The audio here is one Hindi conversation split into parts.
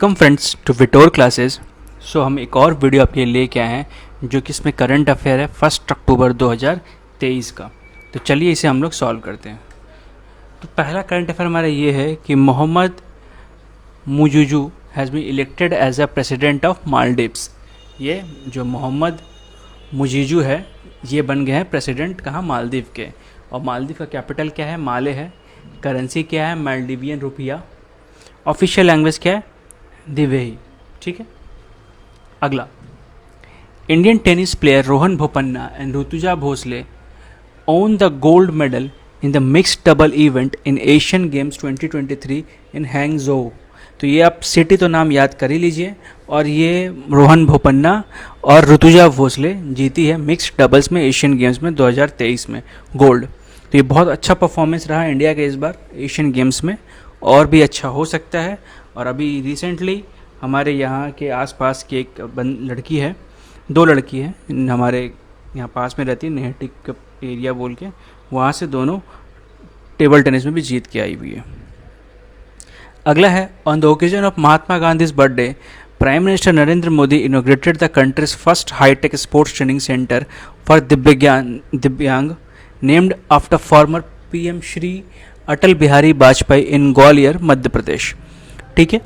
वेलकम फ्रेंड्स टू विटोर क्लासेस। सो हम एक और वीडियो आपके लिए लेके आए हैं जो कि इसमें करंट अफेयर है 1 अक्टूबर 2023 का। तो चलिए इसे हम लोग सॉल्व करते हैं। तो पहला करंट अफेयर हमारा ये है कि Mohammed Muizzu has been elected as a president of Maldives. ये जो मोहम्मद मुजिजू है ये बन गए हैं प्रेसिडेंट कहाँ, मालदीव के। और मालदीव का कैपिटल क्या है, माले है। करेंसी क्या है, मालदीवियन रुपया। ऑफिशियल लैंग्वेज क्या है, दिवेही। ठीक है। अगला, Indian tennis player Rohan Bopanna and Rutuja Bhosale won the gold medal in the mixed double event in Asian Games 2023 in Hangzhou. तो ये आप सिटी तो नाम याद कर ही लीजिए। और ये रोहन बोपन्ना और ऋतुजा भोसले जीती है मिक्स्ड डबल्स में एशियन गेम्स में 2023 में गोल्ड। तो ये बहुत अच्छा परफॉर्मेंस रहा इंडिया के इस बार एशियन गेम्स में, और भी अच्छा हो सकता है। और अभी रिसेंटली हमारे यहाँ के आसपास की एक लड़की है, दो लड़की हैं हमारे यहाँ पास में रहती है, नेहटिक एरिया बोल के, वहाँ से दोनों टेबल टेनिस में भी जीत के आई हुई है। अगला है, on the occasion of Mahatma Gandhi's birthday prime minister Narendra Modi inaugurated the country's first hi-tech sports training centre for divyang named after former PM Shri Atal Bihari Vajpayee in Gwalior Madhya Pradesh. ठीक है।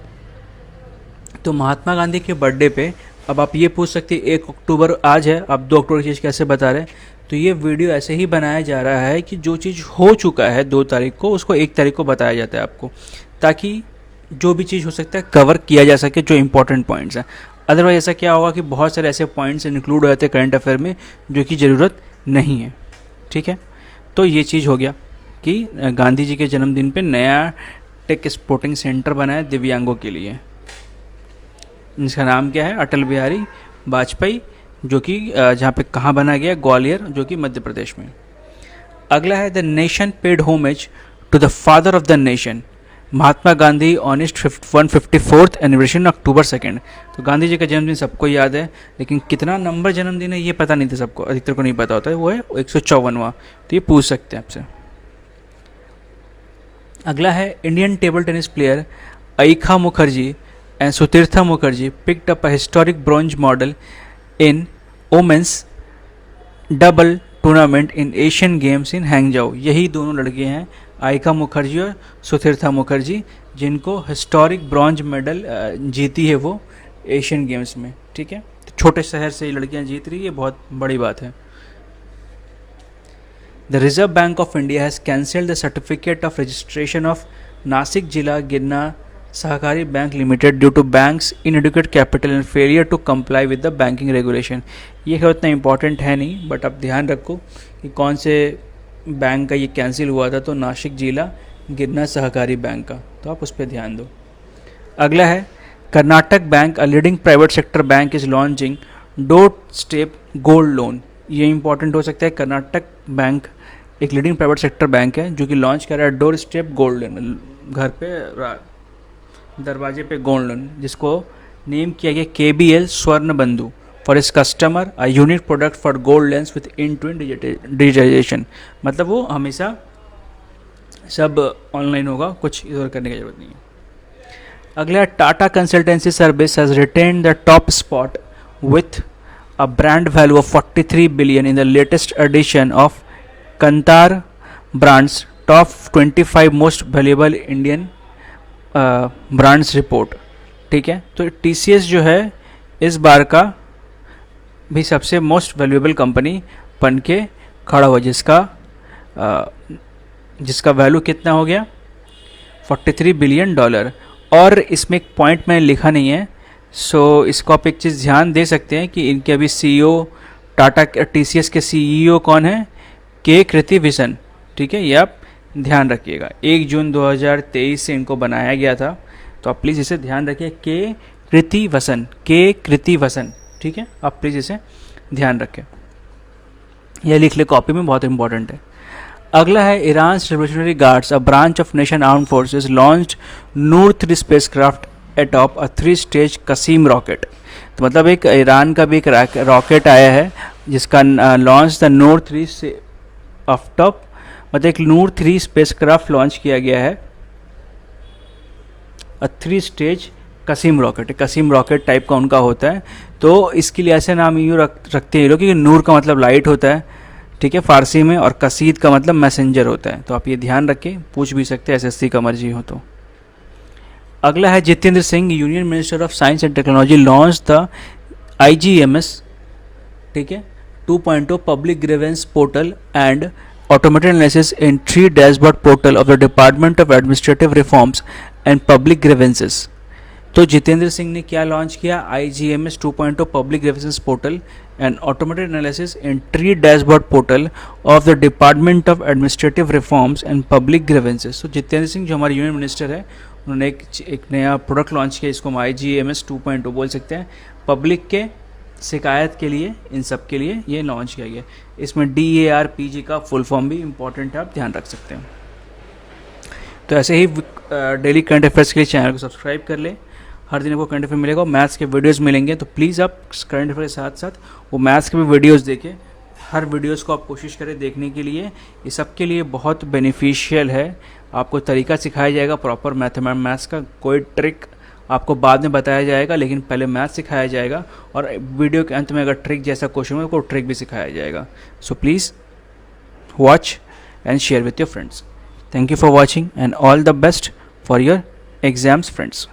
तो महात्मा गांधी के बर्थडे पे अब आप ये पूछ सकते हैं 1 अक्टूबर आज है, आप 2 अक्टूबर की चीज़ कैसे बता रहे हैं। तो ये वीडियो ऐसे ही बनाया जा रहा है कि जो चीज़ हो चुका है 2 तारीख को उसको 1 तारीख को बताया जाता है आपको, ताकि जो भी चीज़ हो सकता है कवर किया जा सके, जो इंपॉर्टेंट पॉइंट्स हैं। अदरवाइज ऐसा क्या होगा कि बहुत सारे ऐसे पॉइंट्स इंक्लूड हो जाते हैं करंट अफेयर में जो कि ज़रूरत नहीं है। ठीक है। तो ये चीज़ हो गया कि गांधी जी के जन्मदिन पे नया टेक स्पोर्टिंग सेंटर बना है दिव्यांगों के लिए। इसका नाम क्या है, अटल बिहारी वाजपेयी, जो कि जहाँ पे कहाँ बना गया, ग्वालियर, जो कि मध्य प्रदेश में। अगला है, the nation paid homage to the father of the nation Mahatma Gandhi on his 154th anniversary October 2। तो गांधी जी का जन्मदिन सबको याद है, लेकिन कितना नंबर जन्मदिन है ये पता नहीं था सबको, अधिकतर को नहीं पता होता है। वो है 154वां। तो ये पूछ सकते हैं आपसे। अगला है, Indian table tennis player Ayhika Mukherjee and Sutirtha Mukherjee picked up a historic bronze medal in women's double tournament in Asian Games in Hangzhou. यही दोनों लड़के हैं, आइखा मुखर्जी और सुतीर्था मुखर्जी, जिनको हिस्टोरिक ब्रॉन्ज मेडल जीती है वो एशियन गेम्स में। ठीक है। तो छोटे शहर से ये लड़कियां जीत रही है, बहुत बड़ी बात है। The Reserve Bank of India has cancelled the certificate of registration of Nasik Jila Girna Sahakari Bank Limited due to bank's inadequate capital and failure to comply with the banking regulation। ये है उतना इम्पॉर्टेंट है नहीं, बट आप ध्यान रखो कि कौन से बैंक का ये कैंसिल हुआ था। तो नासिक जिला गिरना सहकारी बैंक का, तो आप उस पर ध्यान दो। अगला है, Karnataka bank a leading private sector bank is launching door step gold loan. ये इंपॉर्टेंट हो सकता है। कर्नाटक बैंक एक लीडिंग प्राइवेट सेक्टर बैंक है जो कि लॉन्च कर रहा है डोर स्टेप गोल्ड लोन, घर पे दरवाजे पे गोल्ड लोन, जिसको नेम किया गया KBL स्वर्ण Bandhu for its customer a unique product for gold loans with in to digitization. मतलब वो हमेशा सब ऑनलाइन होगा, कुछ इधर करने की जरूरत नहीं है। अगला, Tata consultancy service has retain the top spot with a brand value of 43 billion in the latest edition of Kantar Brands Top 25 Most Valuable Indian Brands Report। ठीक है। तो TCS जो है इस बार का भी सबसे मोस्ट वैल्यूएबल कंपनी बन के खड़ा हुआ, जिसका वैल्यू कितना हो गया, $43 बिलियन। और इसमें एक पॉइंट मैंने लिखा नहीं है, सो इसको आप एक चीज़ ध्यान दे सकते हैं कि इनके अभी CEO टाटा TCS के CEO कौन है, के कृतिवासन। ठीक है, ये आप ध्यान रखिएगा। 1 जून 2023 से इनको बनाया गया था, तो आप प्लीज़ इसे ध्यान रखिए, के कृतिवासन। ठीक है, आप प्लीज़ इसे ध्यान रखें, यह लिख ले कॉपी में, बहुत इंपॉर्टेंट है। अगला है, Iran revolutionary guards a branch of nation armed forces launched Noor 3 spacecraft atop a 3-stage Qasim rocket. तो मतलब एक ईरान का भी एक रॉकेट आया है जिसका लॉन्च द नूर 3 से अफ्टॉप, मतलब एक नूर 3 स्पेसक्राफ्ट लॉन्च किया गया है, अ 3-stage कसीम रॉकेट है, कसीम रॉकेट टाइप का उनका होता है। तो इसके लिए ऐसे नाम यूँ रखते हैं ये लोग कि नूर का मतलब लाइट होता है, ठीक है, फ़ारसी में, और कसीद का मतलब मैसेंजर होता है। तो आप ये ध्यान रखें, पूछ भी सकते हैं एसएससी का मर्जी हो तो। अगला है Jitendra Singh, union minister of science and technology launch the IGMS, ठीक है, 2.0 public grievance portal and automated analysis in 3 dashboard portal of the department of administrative reforms and public grievances. तो जितेंद्र सिंह ने क्या लॉन्च किया? IGMS 2.0 public grievances portal and automated analysis in 3 dashboard portal of the department of administrative reforms and public grievances. तो जितेंद्र सिंह जो हमारे यूनियन मिनिस्टर है, उन्होंने एक नया प्रोडक्ट लॉन्च किया, इसको हम IGMS 2.0 बोल सकते हैं। पब्लिक के शिकायत के लिए, इन सब के लिए ये लॉन्च किया गया। इसमें DARPG का फुल फॉर्म भी इंपॉर्टेंट है, आप ध्यान रख सकते हैं। तो ऐसे ही डेली करंट अफेयर्स के लिए चैनल को सब्सक्राइब कर ले, हर दिन आपको करंट अफेयर मिलेगा, मैथ्स के वीडियोस मिलेंगे। तो प्लीज़ आप करंट अफेयर के साथ साथ वो मैथ्स के भी वीडियोस देखें, हर वीडियोस को आप कोशिश करें देखने के लिए। ये सबके लिए बहुत बेनिफिशियल है। आपको तरीका सिखाया जाएगा प्रॉपर मैथ्स का, कोई ट्रिक आपको बाद में बताया जाएगा, लेकिन पहले मैथ सिखाया जाएगा, और वीडियो के अंत में अगर ट्रिक जैसा क्वेश्चन हो तो ट्रिक भी सिखाया जाएगा। So please watch and share with your friends. Thank you for watching and all the best for your exams friends.